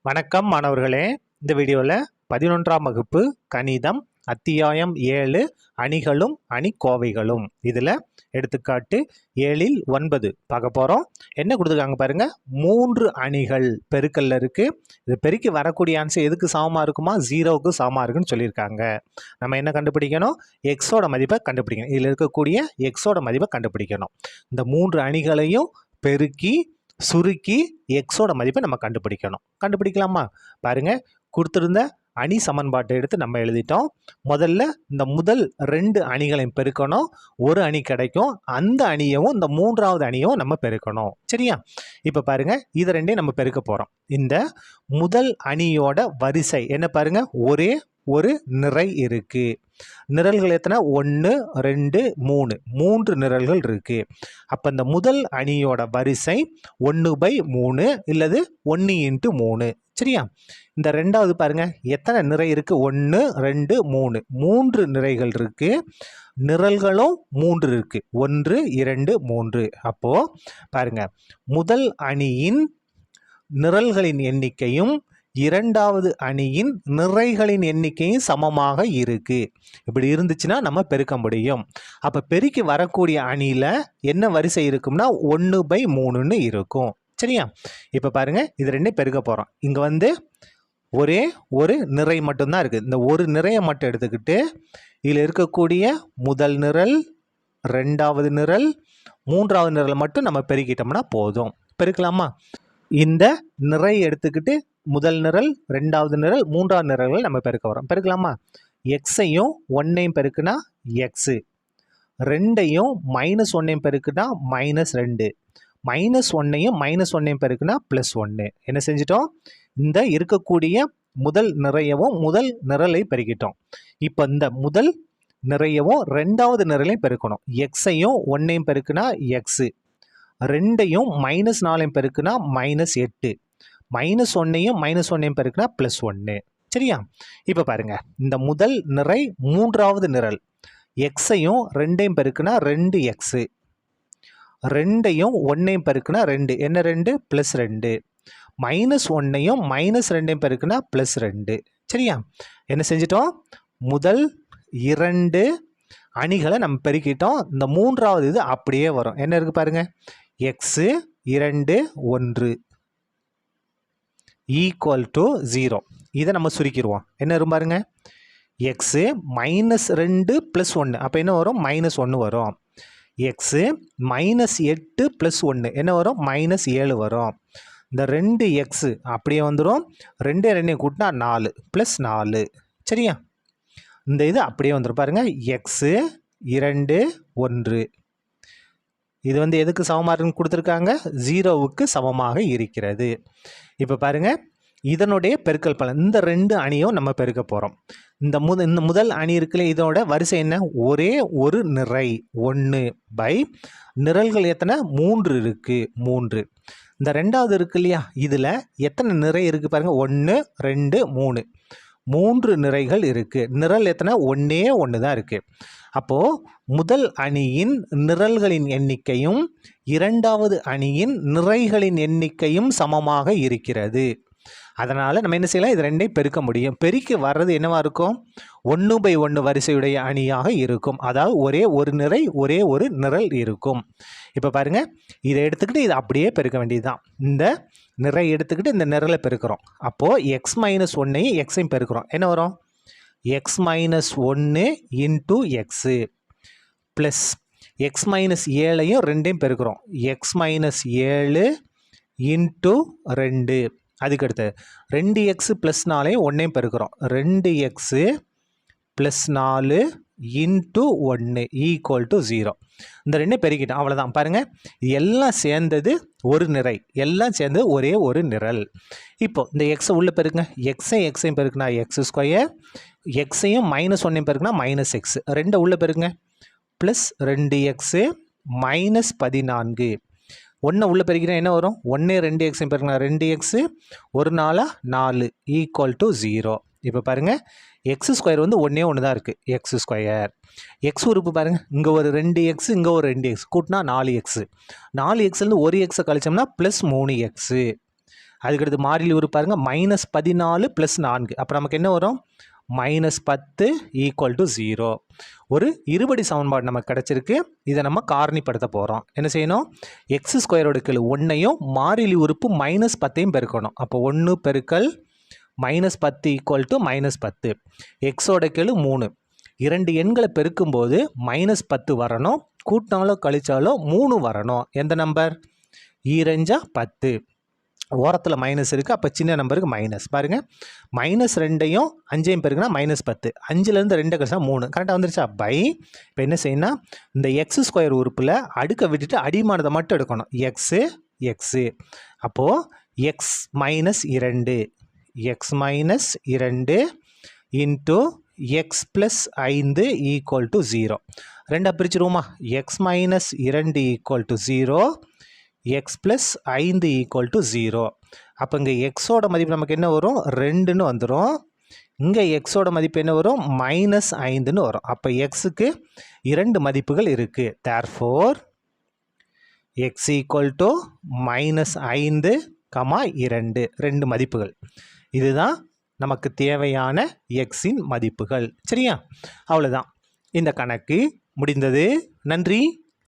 வணக்கம் மாணவர்களே. இந்த வீடியோவில் 11ஆம் வகுப்பு கணிதம் அத்தியாயம் 7 அணிகளும் அணிக்கோவைகளும் இதில் எடுத்துக்காட்டு 7ல் 9 பார்க்க போகிறோம். என்ன கொடுத்துருக்காங்க பாருங்க, 3 அணிகள் பெருக்கல்ல இருக்கு. இது பெருக்கி வரக்கூடிய ஆன்சர் எதுக்கு சமமாக இருக்குமா? 0க்கு சமமாக இருக்குன்னு சொல்லியிருக்காங்க. நம்ம என்ன கண்டுபிடிக்கணும்? எக்ஸோட மதிப்பை கண்டுபிடிக்கணும். இதில் இருக்கக்கூடிய எக்ஸோட மதிப்பை கண்டுபிடிக்கணும். இந்த 3 அணிகளையும் பெருக்கி சுருக்கி எக்ஸோட மதிப்பை நம்ம கண்டுபிடிக்கலாமா? பாருங்க, கொடுத்துருந்த அணி சமன்பாட்டை எடுத்து நம்ம எழுதிட்டோம். முதல்ல இந்த முதல் 2 அணிகளையும் பெருக்கணும், ஒரு அணி கிடைக்கும். அந்த அணியவும் இந்த 3வது அணியவும் நம்ம பெருக்கணும். சரியா? இப்போ பாருங்க, இது ரெண்டையும் நம்ம பெருக்க போறோம். இந்த முதல் அணியோட வரிசை என்ன பாருங்க, ஒரே ஒரு நிறை இருக்கு. நிரல்கள் எத்தனை? 1 2 3 3 நிரல்கள் இருக்கு. அப்ப இந்த முதல் அணியோட வரிசை 1/3 இல்லது 1 × 3. சரியா? இந்த ரெண்டாவது பாருங்க, எத்தனை நிறை இருக்கு? 1 2 3 3 நிறைகள் இருக்கு. நிரல்களும் 3 இருக்கு. 1 2 3. அப்போ பாருங்க, முதல் அணியின் நிரல்களின் எண்ணிக்கையும் இரண்டாவது அணியின் நிறைகளின் எண்ணிக்கையும் சமமாக இருக்கு. இப்படி இருந்துச்சுன்னா நம்ம பெருக்க முடியும். அப்ப பெருக்கி வரக்கூடிய அணியில என்ன வரிசை இருக்கும்னா 1/3 இருக்கும். சரியா? இப்ப பாருங்க, இது ரெண்டையும் பெருக்க போறோம். இங்க ஒரே ஒரு நிறை மட்டும்தான் இருக்கு. இந்த ஒரு நிறையை மட்டும் எடுத்துக்கிட்டு இதில் இருக்கக்கூடிய முதல் நிரல், ரெண்டாவது நிரல், மூன்றாவது நிரல் மட்டும் நம்ம பெருக்கிட்டோம்னா போதும். பெருக்கலாமா? இந்த நிறை எடுத்துக்கிட்டு முதல் நிரல், ரெண்டாவது நிரல், மூன்றாவது நிரல்கள் நம்ம பெருக்க வரோம். பெருக்கலாமா? எக்ஸையும் 1ஐயும் பெருக்குனா எக்ஸு, 2ஐயும் -1ஐயும் பெருக்குனா -2, -1ஐயும் -1ஐயும் பெருக்குனா +1. என்ன செஞ்சிட்டோம்? இந்த இருக்கக்கூடிய முதல் நிறையவும் முதல் நிரலை பெருக்கிட்டோம். இப்போ இந்த முதல் நிறையவும் ரெண்டாவது நிரலையும் பெருக்கணும். எக்ஸையும் 1ஐயும் பெருக்குனா எக்ஸு, 2ஐயும் -4ஐயும் பெருக்குனா -8, -1ஐயும் -1ஐயும் பெருக்குனா +1. சரியா? இப்போ பாருங்க, இந்த முதல் நிறை மூன்றாவது நிரல் எக்ஸையும் 2ஐயும் பெருக்குனா 2x, 2ஐயும் 1ஐயும் பெருக்குனா 2. என்ன 2? +2. -1ஐயும் -2ஐயும் பெருக்குனா +2. சரியா? என்ன செஞ்சிட்டோம்? முதல் 2 அணிகளை நம்ம பெருக்கிட்டோம். இந்த மூன்றாவது இது அப்படியே வரும். என்ன இருக்கு பாருங்க, x 2 1 = 0. இதை நம்ம சுருக்கிடுவோம். என்ன வரும் பாருங்க, x -2 + 1. அப்போ என்ன வரும்? -1 வரும். x -8 + 1 என்ன வரும்? -7 வரும். இந்த 2x அப்படியே வந்துடும். 2 2 கூட்டினா 4 +4. சரியா? இந்த இது அப்படியே வந்துடும். பாருங்க, x 2 1 இது எதுக்கு சமமாக இருக்குன்னு கொடுத்துருக்காங்க? 0வுக்கு சமமாக இருக்கிறது. இப்போ பாருங்க, இதனுடைய பெருக்கல் பலன் இந்த 2 அணியும் நம்ம பெருக்க போகிறோம். இந்த முதல் அணி இருக்குல்ல, இதோட வரிசை என்ன? ஒரே ஒரு நிறை 1 நிரல்கள் எத்தனை? 3 இருக்கு, 3. இந்த ரெண்டாவது இருக்கு இல்லையா, இதில் எத்தனை நிறை இருக்குது பாருங்க, 1 2 3 3 நிறைகள் இருக்கு. நிரல் எத்தனை? 1 தான் இருக்கு. அப்போ முதல் அணியின் நிரல்களின் எண்ணிக்கையும் இரண்டாவது அணியின் நிறைகளின் எண்ணிக்கையும் சமமாக இருக்கிறது. அதனால நம்ம என்ன செய்யலாம்? இது ரெண்டையும் பெருக்க முடியும். பெருக்கி வர்றது என்னவா இருக்கும்? 1/1 வரிசையுடைய அணியாக இருக்கும். அதாவது ஒரே ஒரு நிறை, ஒரே ஒரு நிரல் இருக்கும். இப்போ பாருங்க, இதை எடுத்துக்கிட்டு இதை அப்படியே பெருக்க வேண்டியதுதான். இந்த நிறை எடுத்துக்கிட்டு இந்த நிரலை பெருக்கிறோம். அப்போ x -1ஐயும் எக்ஸையும் பெருக்கிறோம். என்ன வரும்? x -1 × x plus x -7ஐயும் 2ஐயும் பெருக்கிறோம். x -7 × 2. அதுக்கடுத்து 2x + 4ஐயும் 1ஐயும் பெருக்கிறோம். 2x + 4 × 1 = 0. இந்த 2 பெருக்கிட்டோம். அவ்வளோதான். பாருங்கள், இது எல்லாம் சேர்ந்தது ஒரு நிறை, எல்லாம் சேர்ந்தது ஒரே ஒரு நிரல். இப்போ இந்த எக்ஸை உள்ளே பெருக்குங்க. எக்ஸையும் பெருக்குனா x², எக்ஸையும் -1ஐயும் பெருக்குனா -x. 2 உள்ளே பெருக்குங்க. +2x -14. 1 உள்ளே பெருக்கினா என்ன வரும்? 1 2x பெருக்கினா 2x, 1 4 4 = 0. இப்போ பாருங்கள், x² 1 தான் இருக்குது. x². x உறுப்பு பாருங்கள், இங்கே ஒரு 2x, இங்கே ஒரு 2x கூட்டினா 4x. 4xலேருந்து ஒரு எக்ஸை கழிச்சோம்னா +3x. அதுக்கடுத்து மாறிலி உறுப்பு பாருங்க -14 + 4. அப்போ நமக்கு என்ன வரும்? -10 = 0. ஒரு இருபடி சமன்பாடு நமக்கு கிடச்சிருக்கு. இதை நம்ம காரணிப்படுத்த போகிறோம். என்ன செய்யணும்? x² கீழ் 1ஐயும் மாறிலி உறுப்பு -10ஐயும் பெருக்கணும். அப்போ 1 பெருக்கல் -10 = -10. எக்ஸோட கீழ் 3. இரண்டு எண்களை பெருக்கும்போது -10 வரணும். கூட்டினாலோ கழிச்சாலோ 3 வரணும். எந்த நம்பர்? 2 10. ஓரத்தில் மைனஸ் இருக்குது. அப்போ சின்ன நம்பருக்கு மைனஸ். பாருங்கள், -2ஐயும் 5ஐயும் பெருக்குனா -10. 5லேருந்து 2 கழிச்சா 3. கரெக்டாக வந்துருச்சா? பை இப்போ என்ன செய்யணும்னா இந்த x² உறுப்பில் அடுக்க விட்டுட்டு அடிமானதை மட்டும் எடுக்கணும். எக்ஸு அப்போது x - 2 இன்ட்டு x + 5 = 0. ரெண்டாக பிரிச்சுருவோமா? x - 2 = 0, x + 5 = 0. அப்போ இங்கே எக்ஸோட மதிப்பு நமக்கு என்ன வரும்? 2ன்னு வந்துடும். இங்கே எக்ஸோட மதிப்பு என்ன வரும்? -5ன்னு வரும். அப்போ எக்ஸுக்கு 2 மதிப்புகள் இருக்குது. Therefore x = -5, 2. 2 மதிப்புகள். இதுதான் நமக்கு தேவையான எக்ஸின் மதிப்புகள். சரியா? அவ்வளோதான். இந்த கணக்கு முடிந்தது. நன்றி.